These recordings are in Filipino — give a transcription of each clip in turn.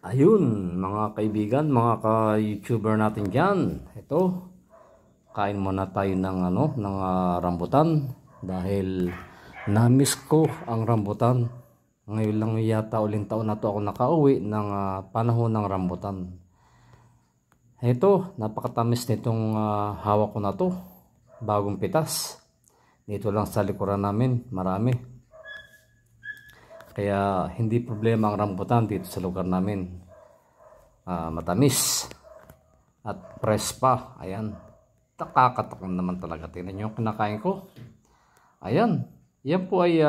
Ayun, mga kaibigan, mga ka-YouTuber natin diyan. Ito, kain muna tayo ng rambutan dahil na-miss ko ang rambutan. Ngayon lang yata uling taon na to ako nakauwi ng panahon ng rambutan. Ito, napakatamis nitong hawak ko na to. Bagong pitas. Dito lang sa likuran namin, marami. Kaya hindi problema ang rambutan dito sa lugar namin. Matamis at fresh pa. Ayan. Nakakatakam naman talaga. Tingnan nyo yung kinakain ko. Ayan. Yan po ay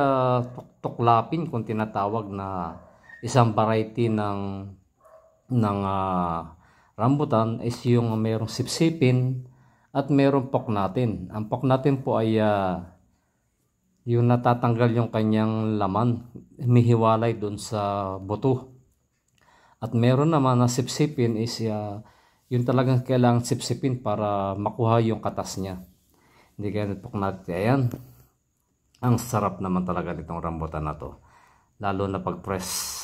tuklapin kung tinatawag na isang variety ng rambutan is yung mayroong sipsipin at mayroong pok natin. Ang pok natin po ay yung natatanggal yung kanyang laman, mihiwalay dun sa buto. At meron naman na sipsipin is yung talagang kailangan sipsipin para makuha yung katas niya. Hindi kaya nipok natin. Ayan. Ang sarap naman talaga nitong rambutan na to. Lalo na pag press.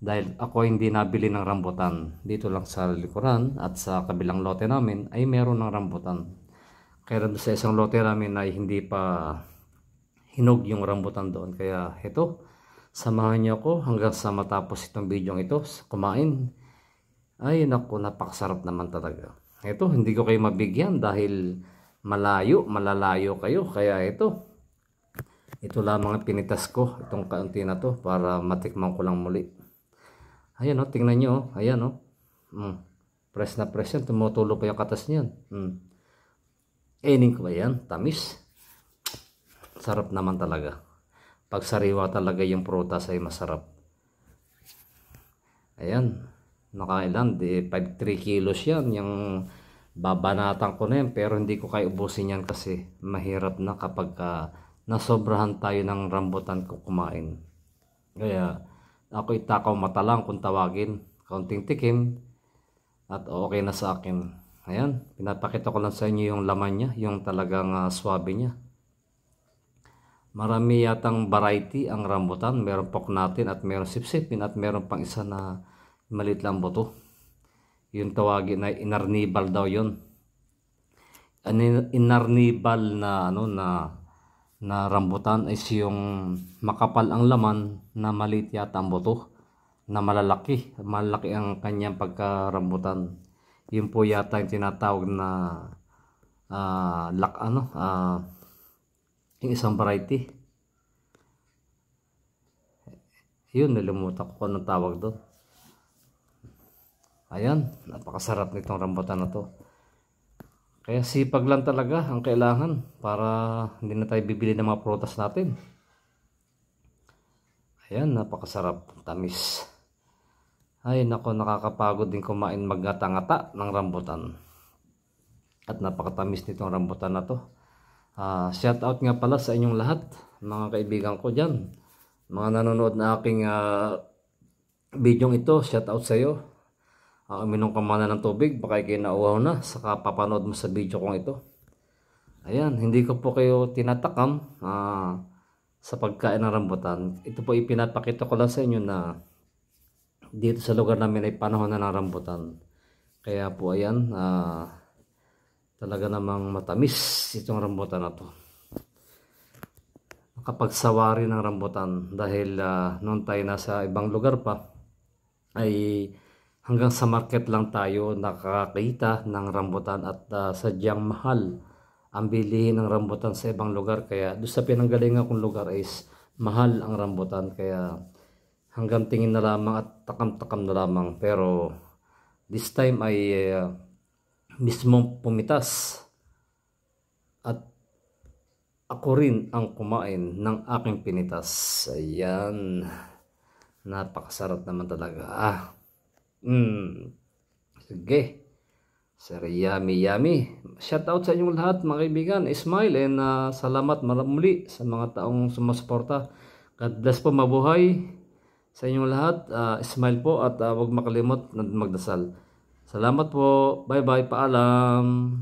Dahil ako hindi nabili ng rambutan. Dito lang sa likuran at sa kabilang lote namin ay meron ng rambutan. Kaya sa isang lote namin ay hindi pa hinog yung rambutan doon. Kaya ito, samahan niyo ako hanggang sa matapos itong video ito, kumain. Ay naku, napakasarap naman talaga. Ito, hindi ko kayo mabigyan dahil malalayo kayo. Kaya ito lamang ang pinitas ko, itong kaunti na to para matikman ko lang muli. Ayan o, tingnan nyo o. Ayan o. Press na press yan, tumutulo pa yung katas niyan. Ening ko ba yan? Tamis. Sarap naman talaga. Pag sariwa talaga yung prutas ay masarap. Ayan. Nakailan. 3 kilos yan. Yung babanatan ko na yan. Pero hindi ko kaya ubusin yan kasi mahirap na kapag nasobrahan tayo ng rambutan ko kumain. Kaya ako itakaw mata lang kung tawagin. Kaunting tikim. At okay na sa akin. Ayan. Pinapakita ko lang sa inyo yung laman niya. Yung talagang swabe niya. Marami yatang variety ang rambutan. Meron pok natin at meron sipsipin at meron pang isa na maliit lang buto. Yung tawagin na inarnibal daw yun. Inarnibal na rambutan is yung makapal ang laman na maliit yata ang buto. Na malalaki. Malaki ang kanyang pagkarambutan. Yun po yata yung tinatawag na yung isang variety. Yun, nalimutan ko kung anong tawag doon. Ayan, napakasarap nitong rambutan na to. Kaya sipag lang talaga ang kailangan para hindi na tayo bibili ng mga prutas natin. Ayan, napakasarap, tamis. Ay nako, nakakapagod din kumain magngata-ngata ng rambutan. At napakatamis nitong rambutan na to. Shout out nga pala sa inyong lahat, mga kaibigan ko dyan. Mga nanonood na aking video ito, shout out sa iyo. Uminom ka muna ng tubig, baka kinauhaw na, saka papanood mo sa video kong ito. Ayan, hindi ko po kayo tinatakam sa pagkain ng rambutan. Ito po ipinapakita ko lang sa inyo na dito sa lugar namin ay panahon na ng rambutan. Kaya po ayan, talaga namang matamis itong rambutan na to. Nakapagsawari ng rambutan dahil noon tayo nasa ibang lugar pa ay hanggang sa market lang tayo nakakita ng rambutan at sadyang mahal ang bilihin ng rambutan sa ibang lugar. Kaya doon sa pinanggalingan kong lugar is mahal ang rambutan. Kaya hanggang tingin na lamang at takam-takam na lamang. Pero this time ay mismong pumitas at ako rin ang kumain ng aking pinitas. Ayan, napakasarap naman talaga. Sige, sir, yummy. Shout out sa inyong lahat mga kaibigan. Smile and salamat muli sa mga taong sumusuporta. God bless po, mabuhay sa inyong lahat. Smile po at huwag makalimot na magdasal. Salamat po. Bye bye. Paalam.